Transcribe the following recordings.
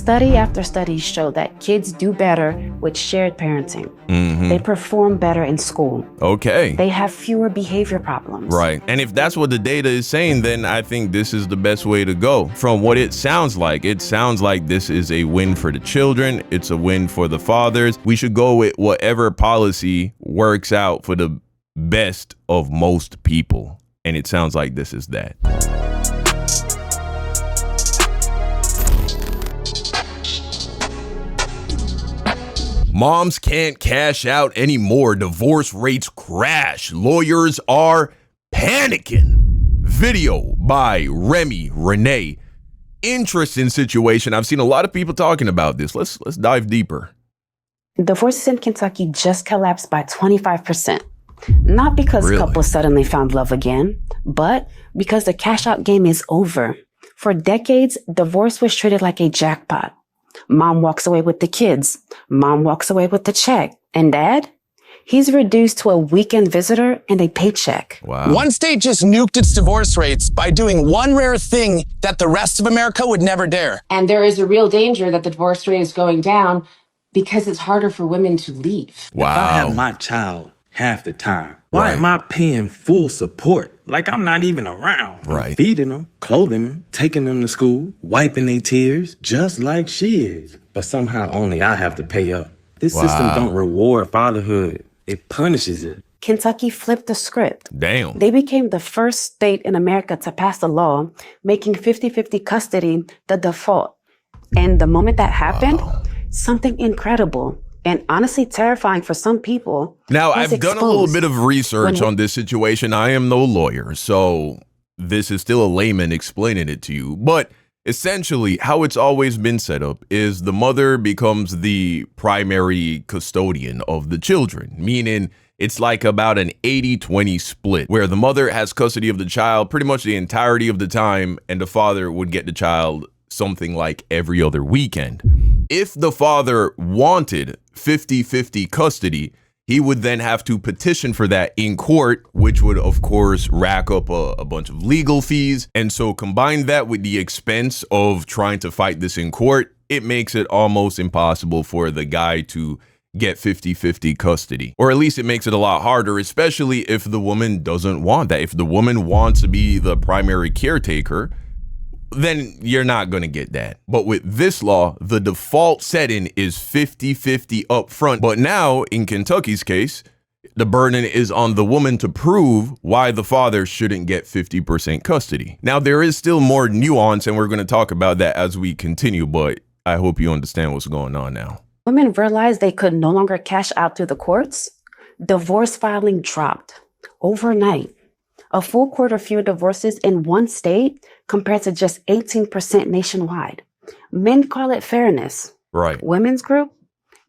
Study after study show that kids do better with shared parenting. They perform better in school. Okay. They have fewer behavior problems. Right. And if that's what the data is saying, then I think this is the best way to go. From what it sounds like this is a win for the children. It's a win for the fathers. We should go with whatever policy works out for the best of most people. And it sounds like this is that. Moms can't cash out anymore. Divorce rates crash. Lawyers are panicking. Video by Remy Renee. Interesting situation. I've seen a lot of people talking about this. Let's dive deeper. Divorces in Kentucky just collapsed by 25%. Not because couples suddenly found love again, but because the cash out game is over. For decades, divorce was treated like a jackpot. Mom walks away with the kids. Mom walks away with the check. And dad? He's reduced to a weekend visitor and a paycheck. Wow. One state just nuked its divorce rates by doing one rare thing that the rest of America would never dare. And there is a real danger that the divorce rate is going down because it's harder for women to leave. Wow. If I have my child half the time, why am I paying full support? Like I'm not even around. Right. I'm feeding them, clothing them, taking them to school, wiping their tears, just like she is. But somehow only I have to pay up. This system don't reward fatherhood. It punishes it. Kentucky flipped the script. Damn. They became the first state in America to pass a law making 50-50 custody the default. And the moment that happened, something incredible and honestly terrifying for some people. Now, I've done a little bit of research on this situation. I am no lawyer, so this is still a layman explaining it to you. But essentially, how it's always been set up is the mother becomes the primary custodian of the children, meaning it's like about an 80-20 split where the mother has custody of the child pretty much the entirety of the time, and the father would get the child something like every other weekend. If the father wanted 50-50 custody, he would then have to petition for that in court, which would, of course, rack up a bunch of legal fees. And so combine that with the expense of trying to fight this in court, it makes it almost impossible for the guy to get 50-50 custody. Or at least it makes it a lot harder, especially if the woman doesn't want that. If the woman wants to be the primary caretaker, then you're not going to get that. But with this law, the default setting is 50-50 up front. But now, in Kentucky's case, the burden is on the woman to prove why the father shouldn't get 50% custody. Now, there is still more nuance, and we're going to talk about that as we continue, but I hope you understand what's going on now. Women realized they could no longer cash out through the courts. Divorce filing dropped overnight. A full quarter fewer divorces in one state compared to just 18% nationwide. Men call it fairness. Right. Women's group,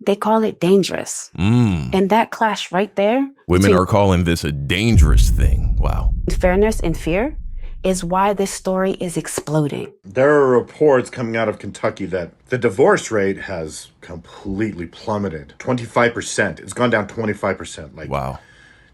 they call it dangerous. And that clash right there. Women are calling this a dangerous thing. Wow. Fairness and fear is why this story is exploding. There are reports coming out of Kentucky that the divorce rate has completely plummeted. 25%. It's gone down 25%. Like, wow.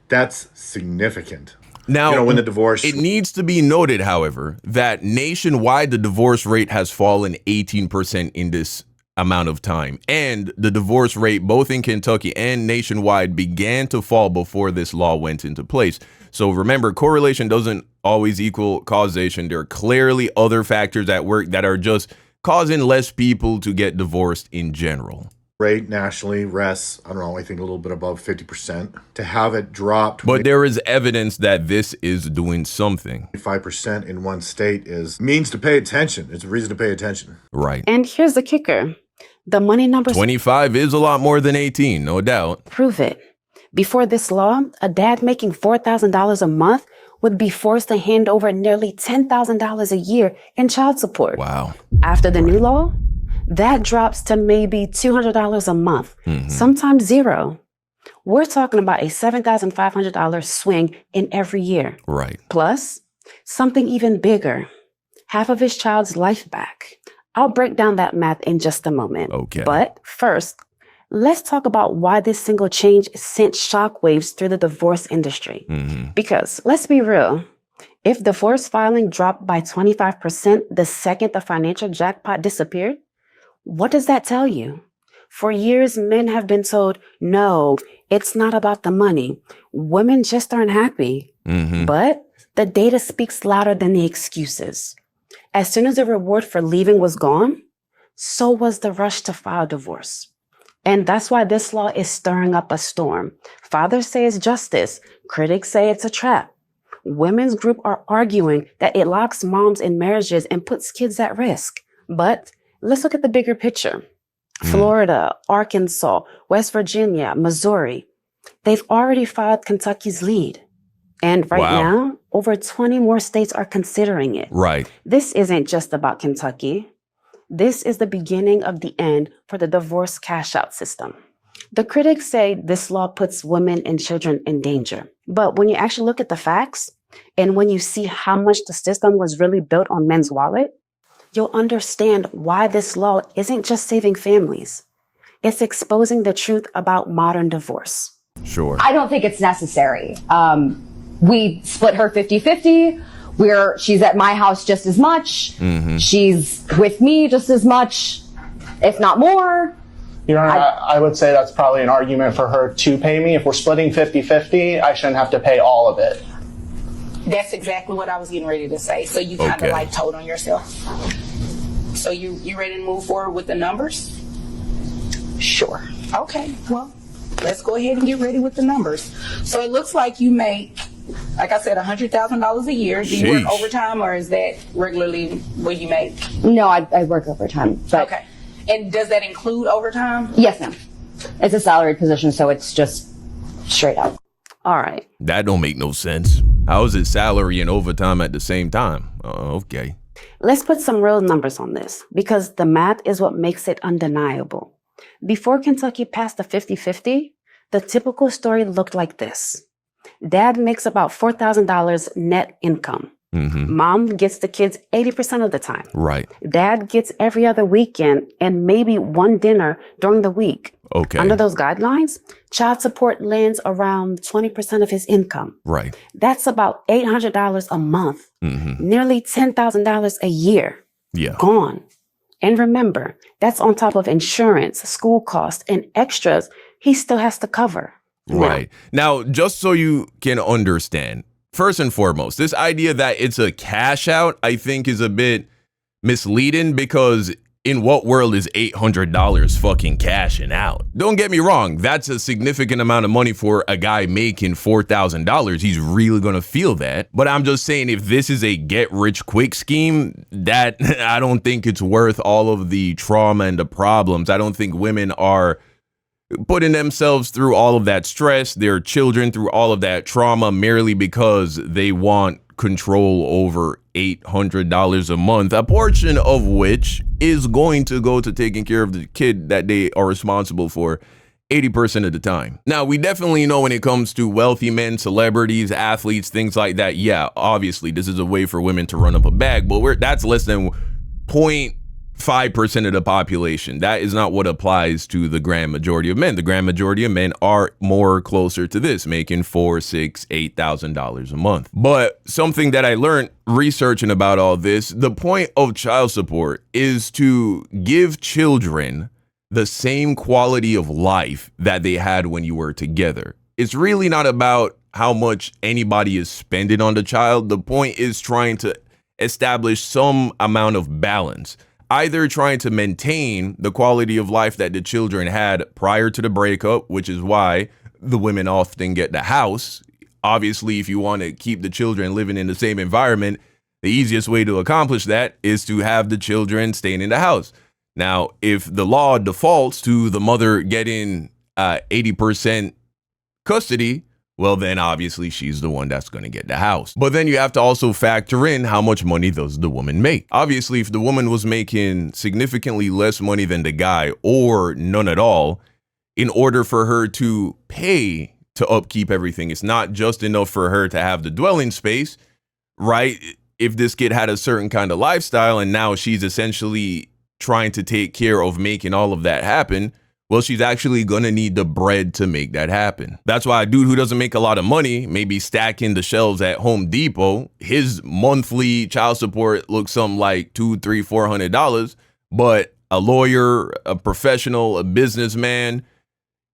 That's significant. Now, when the divorce... It needs to be noted, however, that nationwide, the divorce rate has fallen 18% in this amount of time. And the divorce rate, both in Kentucky and nationwide, began to fall before this law went into place. So remember, correlation doesn't always equal causation. There are clearly other factors at work that are just causing less people to get divorced in general. Rate nationally rests, I don't know, I think a little bit above 50%. To have it dropped, but there is evidence that this is doing something. 5% in one state means to pay attention. It's a reason to pay attention. Right. And here's the kicker. The money numbers 25 is a lot more than 18, no doubt. Prove it. Before this law, a dad making $4,000 a month would be forced to hand over nearly $10,000 a year in child support. Wow. After the new law, that drops to maybe $200 a month, sometimes zero. We're talking about a $7,500 swing in every year. Right. Plus, something even bigger, half of his child's life back. I'll break down that math in just a moment. Okay. But first, let's talk about why this single change sent shockwaves through the divorce industry. Because let's be real, if divorce filing dropped by 25% the second the financial jackpot disappeared, What does that tell you? For years, men have been told, no, it's not about the money. Women just aren't happy. But the data speaks louder than the excuses. As soon as the reward for leaving was gone, so was the rush to file divorce. And that's why this law is stirring up a storm. Fathers say it's justice. Critics say it's a trap. Women's groups are arguing that it locks moms in marriages and puts kids at risk. But let's look at the bigger picture. Florida, Arkansas, West Virginia, Missouri, they've already filed Kentucky's lead. And right now, over 20 more states are considering it. Right. This isn't just about Kentucky. This is the beginning of the end for the divorce cash-out system. The critics say this law puts women and children in danger. But when you actually look at the facts, and when you see how much the system was really built on men's wallet, you'll understand why this law isn't just saving families. It's exposing the truth about modern divorce. Sure. I don't think it's necessary. We split her 50-50. She's at my house just as much. She's with me just as much, if not more. Your Honor, I would say that's probably an argument for her to pay me. If we're splitting 50-50, I shouldn't have to pay all of it. That's exactly what I was getting ready to say. So you kind of like told on yourself. So you ready to move forward with the numbers? Sure. Okay, well, let's go ahead and get ready with the numbers. So it looks like you make, like I said, $100,000 a year. Do you work overtime, or is that regularly what you make? No, I work overtime. But okay. And does that include overtime? Yes, ma'am. It's a salaried position, so it's just straight up. All right. That don't make no sense. How is it salary and overtime at the same time? Okay. Let's put some real numbers on this, because the math is what makes it undeniable. Before Kentucky passed the 50-50, the typical story looked like this. Dad makes about $4,000 net income. Mom gets the kids 80% of the time. Right. Dad gets every other weekend and maybe one dinner during the week. Okay. Under those guidelines, child support lands around 20% of his income. Right. That's about $800 a month, nearly $10,000 a year. Yeah. Gone. And remember, that's on top of insurance, school costs, and extras he still has to cover. Right. Now, just so you can understand, first and foremost, this idea that it's a cash out, I think, is a bit misleading, because in what world is $800 fucking cashing out? Don't get me wrong. That's a significant amount of money for a guy making $4,000. He's really going to feel that. But I'm just saying, if this is a get rich quick scheme, that I don't think it's worth all of the trauma and the problems. I don't think women are putting themselves through all of that stress, their children through all of that trauma, merely because they want control over $800 a month, a portion of which is going to go to taking care of the kid that they are responsible for 80% of the time. Now, we definitely know when it comes to wealthy men, celebrities, athletes, things like that, yeah, obviously this is a way for women to run up a bag, but that's less than 0.5% of the population. That is not what applies to the grand majority of men. The grand majority of men are more closer to this, making $4,000, $6,000, $8,000 a month. But something that I learned researching about all this, the point of child support is to give children the same quality of life that they had when you were together. It's really not about how much anybody is spending on the child. The point is trying to establish some amount of balance, either trying to maintain the quality of life that the children had prior to the breakup, which is why the women often get the house. Obviously, if you want to keep the children living in the same environment, the easiest way to accomplish that is to have the children staying in the house. Now, if the law defaults to the mother getting 80% custody, well, then obviously she's the one that's going to get the house. But then you have to also factor in how much money does the woman make. Obviously, if the woman was making significantly less money than the guy, or none at all, in order for her to pay to upkeep everything, it's not just enough for her to have the dwelling space, right? If this kid had a certain kind of lifestyle and now she's essentially trying to take care of making all of that happen, well, she's actually going to need the bread to make that happen. That's why a dude who doesn't make a lot of money, maybe stacking the shelves at Home Depot, his monthly child support looks something like $200, $300, $400. But a lawyer, a professional, a businessman,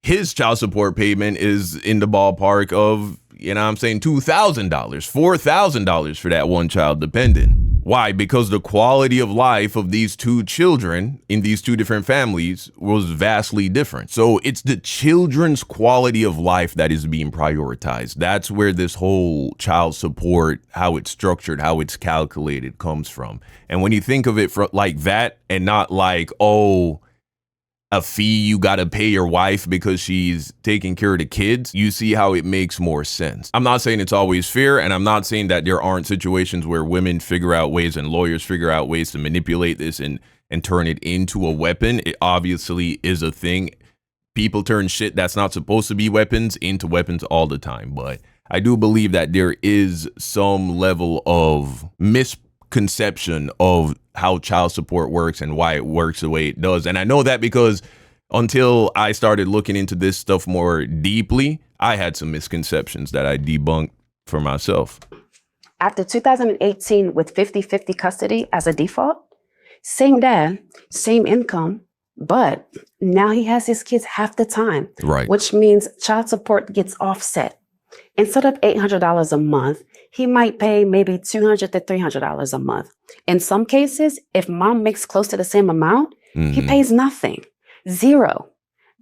his child support payment is in the ballpark of, you know what I'm saying, $2,000, $4,000 for that one child dependent. Why? Because the quality of life of these two children in these two different families was vastly different. So it's the children's quality of life that is being prioritized. That's where this whole child support, how it's structured, how it's calculated comes from. And when you think of it like that and not like, oh, a fee you got to pay your wife because she's taking care of the kids, you see how it makes more sense. I'm not saying it's always fair, and I'm not saying that there aren't situations where women figure out ways and lawyers figure out ways to manipulate this and turn it into a weapon. It obviously is a thing. People turn shit that's not supposed to be weapons into weapons all the time. But I do believe that there is some level of misconception of how child support works and why it works the way it does. And I know that because until I started looking into this stuff more deeply, I had some misconceptions that I debunked for myself. After 2018, with 50-50 custody as a default, same dad, same income, but now he has his kids half the time, right? Which means child support gets offset. Instead of $800 a month, he might pay maybe $200 to $300 a month. In some cases, if mom makes close to the same amount, he pays nothing, zero.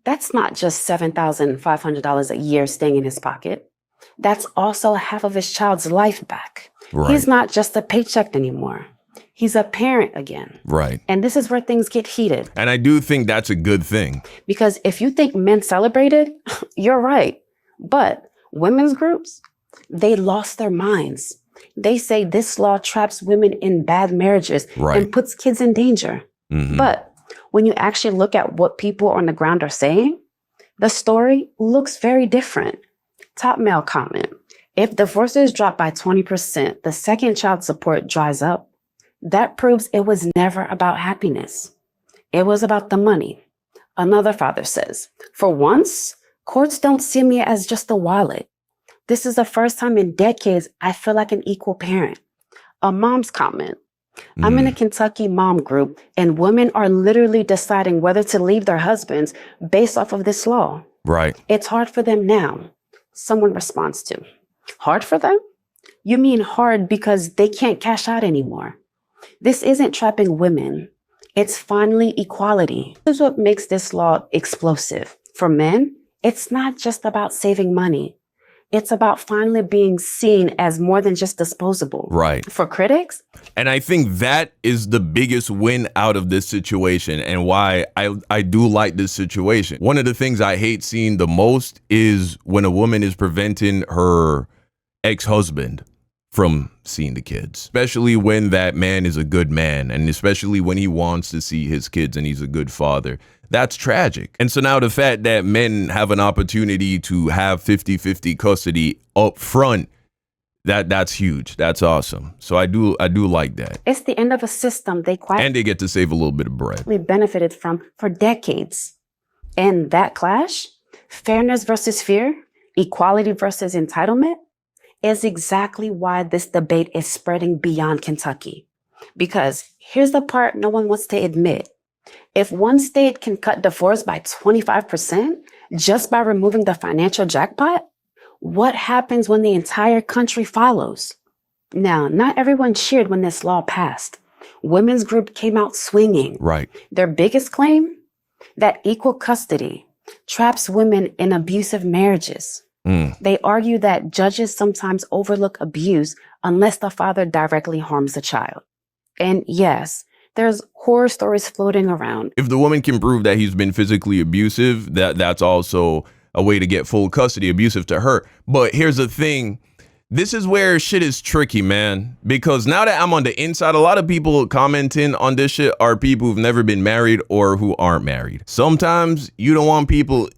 That's not just $7,500 a year staying in his pocket. That's also half of his child's life back. Right. He's not just a paycheck anymore. He's a parent again. Right. And this is where things get heated. And I do think that's a good thing. Because if you think men celebrated, you're right. But women's groups, they lost their minds. They say this law traps women in bad marriages and puts kids in danger. But when you actually look at what people on the ground are saying, the story looks very different. Top male comment: if divorces drop by 20%, the second child support dries up. That proves it was never about happiness. It was about the money. Another father says, for once, courts don't see me as just a wallet. This is the first time in decades I feel like an equal parent. A mom's comment: I'm in a Kentucky mom group, and women are literally deciding whether to leave their husbands based off of this law. Right. It's hard for them now. Someone responds to, hard for them? You mean hard because they can't cash out anymore. This isn't trapping women. It's finally equality. This is what makes this law explosive. For men, it's not just about saving money. It's about finally being seen as more than just disposable. Right. For critics. And I think that is the biggest win out of this situation and why I do like this situation. One of the things I hate seeing the most is when a woman is preventing her ex-husband from seeing the kids, especially when that man is a good man and especially when he wants to see his kids and he's a good father. That's tragic. And so now the fact that men have an opportunity to have 50-50 custody up front, that's huge. That's awesome. So I do like that. It's the end of a system they and they get to save a little bit of bread. Benefited from for decades. And that clash, fairness versus fear, equality versus entitlement, is exactly why this debate is spreading beyond Kentucky. Because here's the part no one wants to admit. If one state can cut divorce by 25% just by removing the financial jackpot, what happens when the entire country follows? Now, not everyone cheered when this law passed. Women's group came out swinging. Right. Their biggest claim? That equal custody traps women in abusive marriages. They argue that judges sometimes overlook abuse unless the father directly harms the child. And yes, there's horror stories floating around. If the woman can prove that he's been physically abusive, that's also a way to get full custody, abusive to her. But here's the thing. This is where shit is tricky, man, because now that I'm on the inside, a lot of people commenting on this shit are people who've never been married or who aren't married. Sometimes you don't want people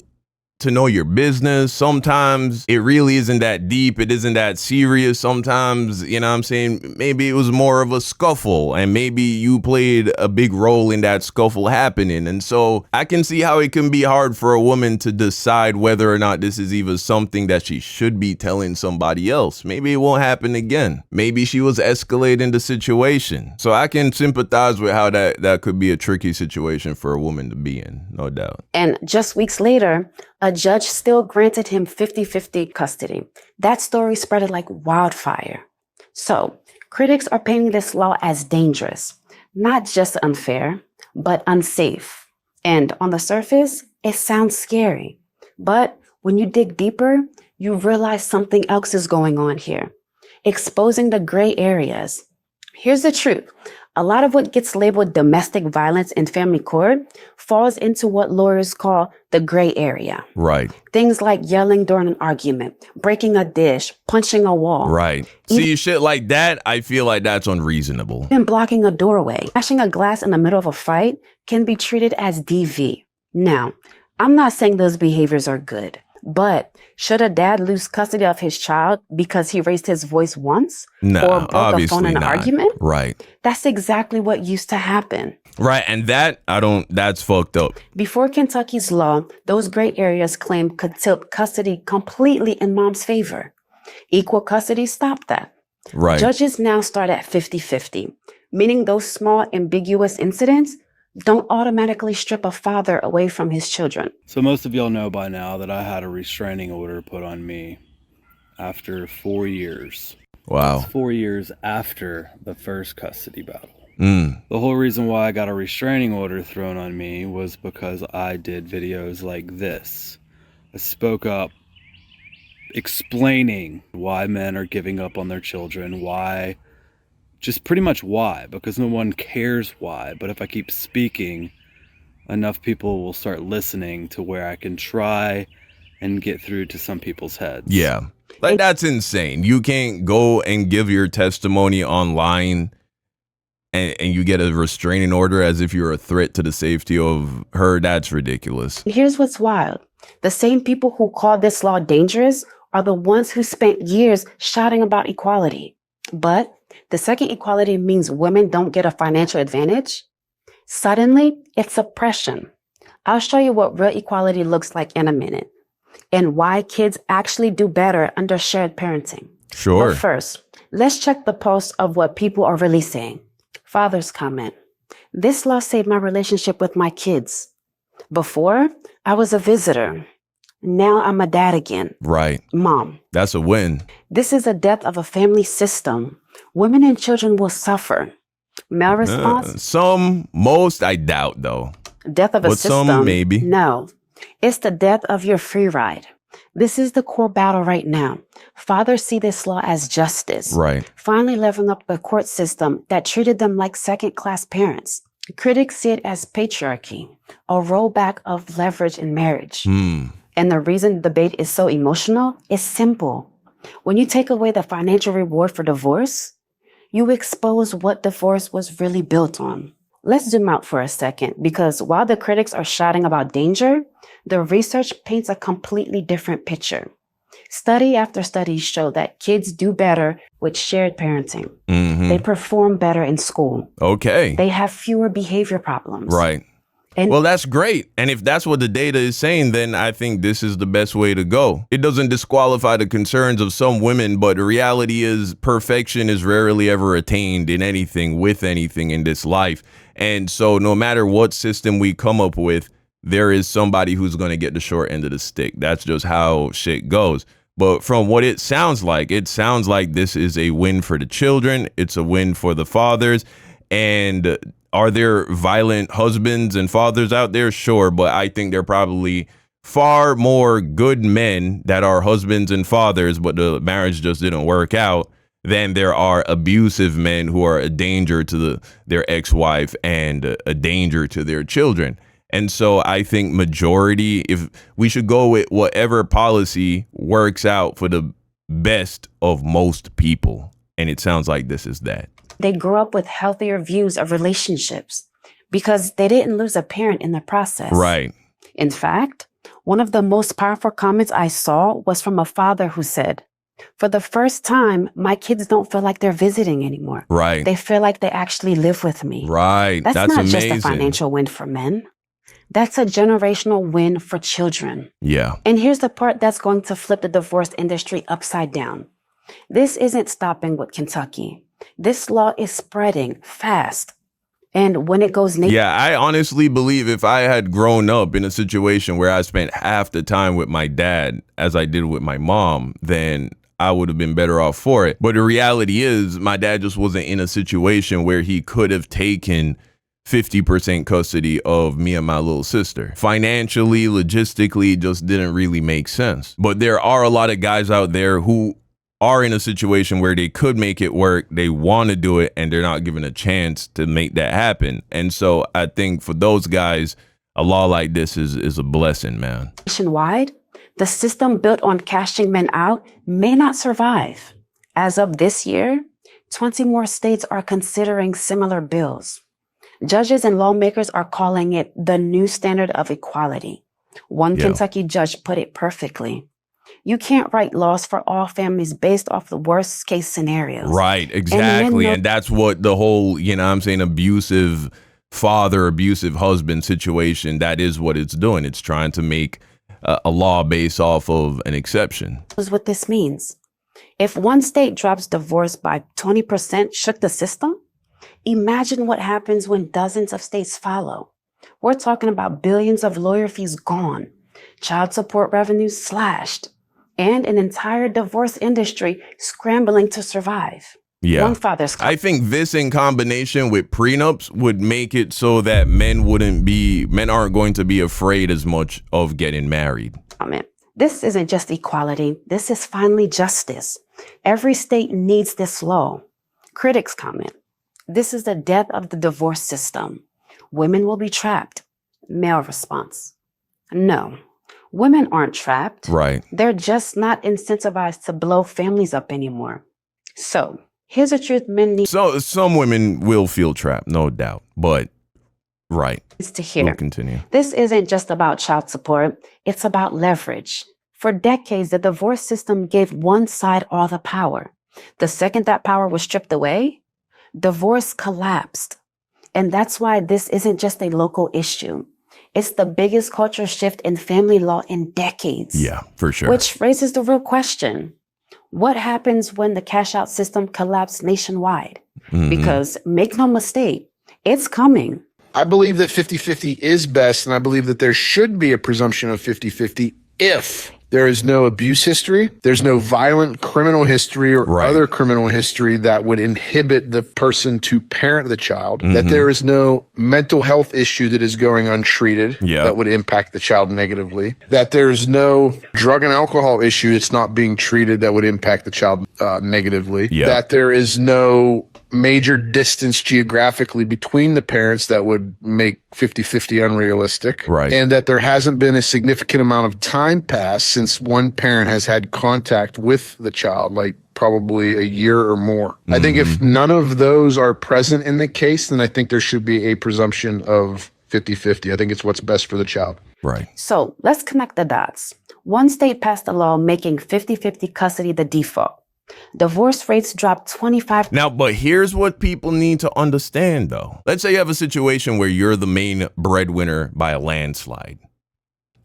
to know your business. Sometimes it really isn't that deep. It isn't that serious. Sometimes, you know what I'm saying, maybe it was more of a scuffle and maybe you played a big role in that scuffle happening. And so I can see how it can be hard for a woman to decide whether or not this is even something that she should be telling somebody else. Maybe it won't happen again. Maybe she was escalating the situation. So I can sympathize with how that could be a tricky situation for a woman to be in, no doubt. And just weeks later, a judge still granted him 50-50 custody. That story spread like wildfire. So, critics are painting this law as dangerous, not just unfair, but unsafe. And on the surface, it sounds scary. But when you dig deeper, you realize something else is going on here, exposing the gray areas. Here's the truth. A lot of what gets labeled domestic violence in family court falls into what lawyers call the gray area. Right. Things like yelling during an argument, breaking a dish, punching a wall. Right. See, shit like that, I feel like that's unreasonable. Even blocking a doorway, smashing a glass in the middle of a fight can be treated as DV. Now, I'm not saying those behaviors are good, but should a dad lose custody of his child because he raised his voice once? No, or broke a phone in an argument? Right. That's exactly what used to happen. Right. And that's fucked up. Before Kentucky's law, those gray areas claimed could tilt custody completely in mom's favor. Equal custody stopped that. Right. Judges now start at 50-50, meaning those small ambiguous incidents don't automatically strip a father away from his children. So most of y'all know by now that I had a restraining order put on me after 4 years. Wow. That's 4 years after the first custody battle. Mm. The whole reason why I got a restraining order thrown on me was because I did videos like this. I spoke up explaining why men are giving up on their children, why, just pretty much why, because no one cares why. But if I keep speaking, enough people will start listening to where I can try and get through to some people's heads. Yeah. Like, that's insane. You can't go and give your testimony online and you get a restraining order as if you're a threat to the safety of her. That's ridiculous. Here's what's wild. The same people who call this law dangerous are the ones who spent years shouting about equality. But the second equality means women don't get a financial advantage. Suddenly, it's oppression. I'll show you what real equality looks like in a minute and why kids actually do better under shared parenting. Sure. But first, let's check the pulse of what people are really saying. Fathers comment, "This law saved my relationship with my kids. Before, I was a visitor. Now I'm a dad again." Right. Mom. That's a win. "This is a death of a family system. Women and children will suffer." Male response? Most, I doubt, though. Death of a But system? some, maybe. No. It's the death of your free ride. This is the core battle right now. Fathers see this law as justice. Right. Finally leveling up the court system that treated them like second-class parents. Critics see it as patriarchy, a rollback of leverage in marriage. And the reason the debate is so emotional is simple. When you take away the financial reward for divorce, you expose what divorce was really built on. Let's zoom out for a second, because while the critics are shouting about danger, the research paints a completely different picture. Study after study show that kids do better with shared parenting. They perform better in school. Okay. They have fewer behavior problems. Right. Well, that's great. And if that's what the data is saying, then I think this is the best way to go. It doesn't disqualify the concerns of some women, but the reality is perfection is rarely ever attained in anything, with anything in this life. And so no matter what system we come up with, there is somebody who's going to get the short end of the stick. That's just how shit goes. But from what it sounds like this is a win for the children. It's a win for the fathers. And are there violent husbands and fathers out there? Sure. But I think there are probably far more good men that are husbands and fathers, but the marriage just didn't work out, than there are abusive men who are a danger to their ex-wife and a danger to their children. And so I think majority, if we should go with whatever policy works out for the best of most people. And it sounds like this is that. They grow up with healthier views of relationships because they didn't lose a parent in the process. Right. In fact, One of the most powerful comments I saw was from a father who said, "For the first time, my kids don't feel like they're visiting anymore. Right. They feel like they actually live with me." Right. That's not amazing. just a financial win for men. That's a generational win for children. Yeah. And here's the part that's going to flip the divorce industry upside down. This isn't stopping with Kentucky. This law is spreading fast. And when it goes Yeah, I honestly believe if I had grown up in a situation where I spent half the time with my dad as I did with my mom, then I would have been better off for it. But the reality is my dad just wasn't in a situation where he could have taken 50% custody of me and my little sister. Financially, logistically, it just didn't really make sense. But there are a lot of guys out there who are in a situation where they could make it work, they want to do it, and they're not given a chance to make that happen. And so I think for those guys, a law like this is a blessing, man. Nationwide, the system built on cashing men out may not survive. As of this year, 20 more states are considering similar bills. Judges and lawmakers are calling it the new standard of equality. One Kentucky judge put it perfectly. You can't write laws for all families based off the worst case scenarios. Right, exactly. And that's what the whole, abusive father, abusive husband situation, that is what it's doing. It's trying to make a law based off of an exception. Is what this means. If one state drops divorce by 20%, shook the system, imagine what happens when dozens of states follow. We're talking about billions of lawyer fees gone, child support revenues slashed, and an entire divorce industry scrambling to survive. Yeah. One father's I think this in combination with prenups would make it so that men aren't going to be afraid as much of getting married. This isn't just equality. This is finally justice. Every state needs this law. Critics comment, this is the death of the divorce system. Women will be trapped. Male response, no. Women aren't trapped. Right. They're just not incentivized to blow families up anymore. So here's the truth men need. So some women will feel trapped, no doubt. But right. To hear. We'll continue. This isn't just about child support. It's about leverage. For decades, the divorce system gave one side all the power. The second that power was stripped away, divorce collapsed. And that's why this isn't just a local issue. It's the biggest cultural shift in family law in decades. Yeah, for sure. Which raises the real question. What happens when the cash out system collapses nationwide? Because make no mistake, it's coming. I believe that 50-50 is best, and I believe that there should be a presumption of 50-50 if there is no abuse history, there's no violent criminal history or other criminal history that would inhibit the person to parent the child, that there is no mental health issue that is going untreated that would impact the child negatively, that there's no drug and alcohol issue that's not being treated that would impact the child negatively, that there is no major distance geographically between the parents that would make 50-50 unrealistic, and that there hasn't been a significant amount of time passed since one parent has had contact with the child, like probably a year or more. I think if none of those are present in the case, then I think there should be a presumption of 50-50. I think it's what's best for the child. Right. So let's connect the dots. One state passed a law making 50-50 custody the default. Divorce rates dropped 25%. Now, but here's what people need to understand, though. Let's say you have a situation where you're the main breadwinner by a landslide.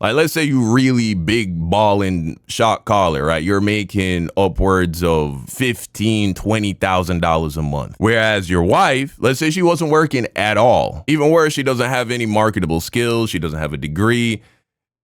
Like, let's say you really big ballin' shot caller, right? You're making upwards of $15,000, $20,000 a month. Whereas your wife, let's say she wasn't working at all. Even worse, she doesn't have any marketable skills. She doesn't have a degree.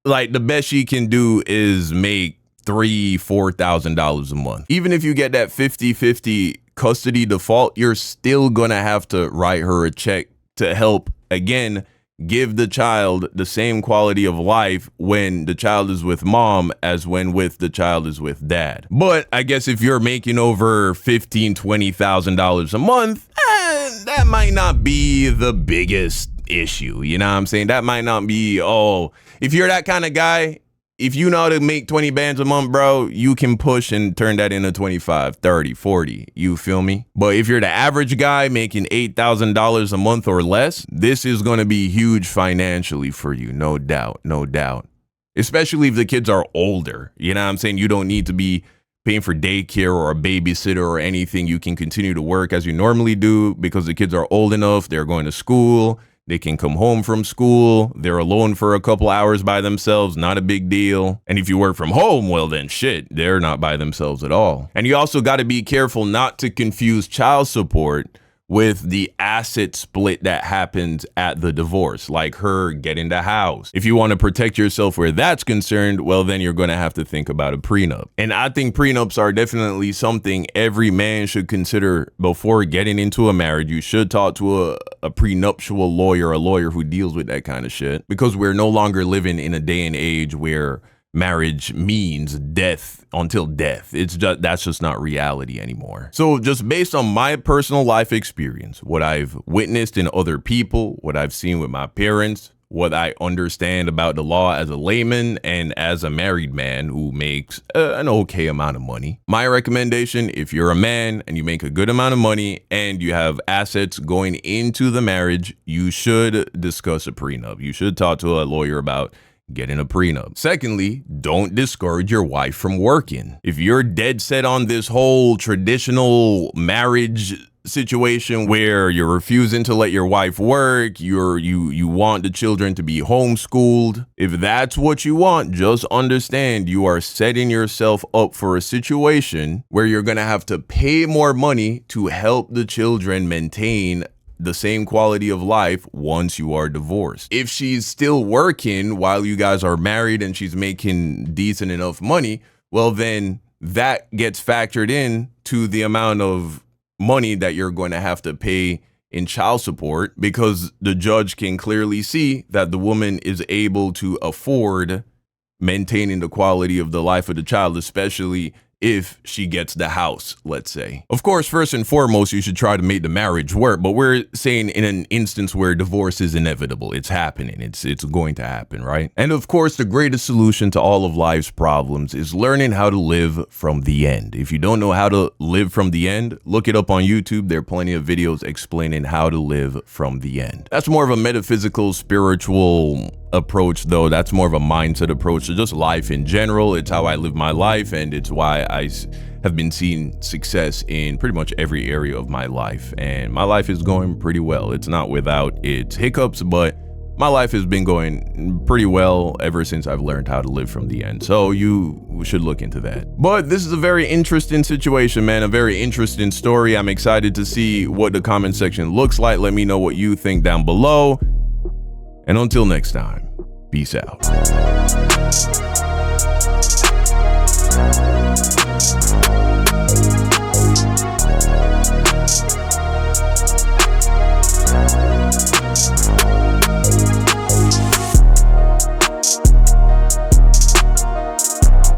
Like, the best she can do is make $3,000, $4,000 a month. Even if you get that 50-50 custody default, you're still gonna have to write her a check to help, again, give the child the same quality of life when the child is with mom as when the child is with dad. But I guess if you're making over $15,000, $20,000 a month, that might not be the biggest issue. You know what I'm saying? That might not be, if you're that kind of guy, if you know how to make 20 bands a month, bro, you can push and turn that into 25, 30, 40. You feel me? But if you're the average guy making $8,000 a month or less, this is going to be huge financially for you. No doubt. No doubt. especially if the kids are older. You know what I'm saying? You don't need to be paying for daycare or a babysitter or anything. You can continue to work as you normally do because the kids are old enough. They're going to school. They can come home from school. They're alone for a couple hours by themselves. Not a big deal. And if you work from home, well, then shit, they're not by themselves at all. And you also got to be careful not to confuse child support with the asset split that happens at the divorce, like her getting the house. If you want to protect yourself where that's concerned, well, then you're going to have to think about a prenup. And I think prenups are definitely something every man should consider before getting into a marriage. You should talk to a prenuptial lawyer, a lawyer who deals with that kind of shit, because we're no longer living in a day and age where marriage means death until death. That's just not reality anymore. So just based on my personal life experience, what I've witnessed in other people, what I've seen with my parents, what I understand about the law as a layman and as a married man who makes an okay amount of money, my recommendation, if you're a man and you make a good amount of money and you have assets going into the marriage, you should discuss a prenup. You should talk to a lawyer about getting a prenup. Secondly, don't discourage your wife from working. If you're dead set on this whole traditional marriage situation where you're refusing to let your wife work, you want the children to be homeschooled, if that's what you want, just understand you are setting yourself up for a situation where you're gonna have to pay more money to help the children maintain the same quality of life once you are divorced. If she's still working while you guys are married and she's making decent enough money, well, then that gets factored in to the amount of money that you're going to have to pay in child support, because the judge can clearly see that the woman is able to afford maintaining the quality of the life of the child, especially if she gets the house, let's say. Of course, first and foremost, you should try to make the marriage work, but we're saying in an instance where divorce is inevitable. It's happening. It's going to happen, right? And of course, the greatest solution to all of life's problems is learning how to live from the end. If you don't know how to live from the end, look it up on YouTube. There are plenty of videos explaining how to live from the end. That's more of a metaphysical, spiritual approach, though. That's more of a mindset approach to just life in general. It's how I live my life, and it's why I have been seeing success in pretty much every area of my life, and my life is going pretty well. It's not without its hiccups, but my life has been going pretty well ever since I've learned how to live from the end. So you should look into that. But this is a very interesting situation, man, a very interesting story. I'm excited to see what the comment section looks like. Let me know what you think down below. And until next time, peace out.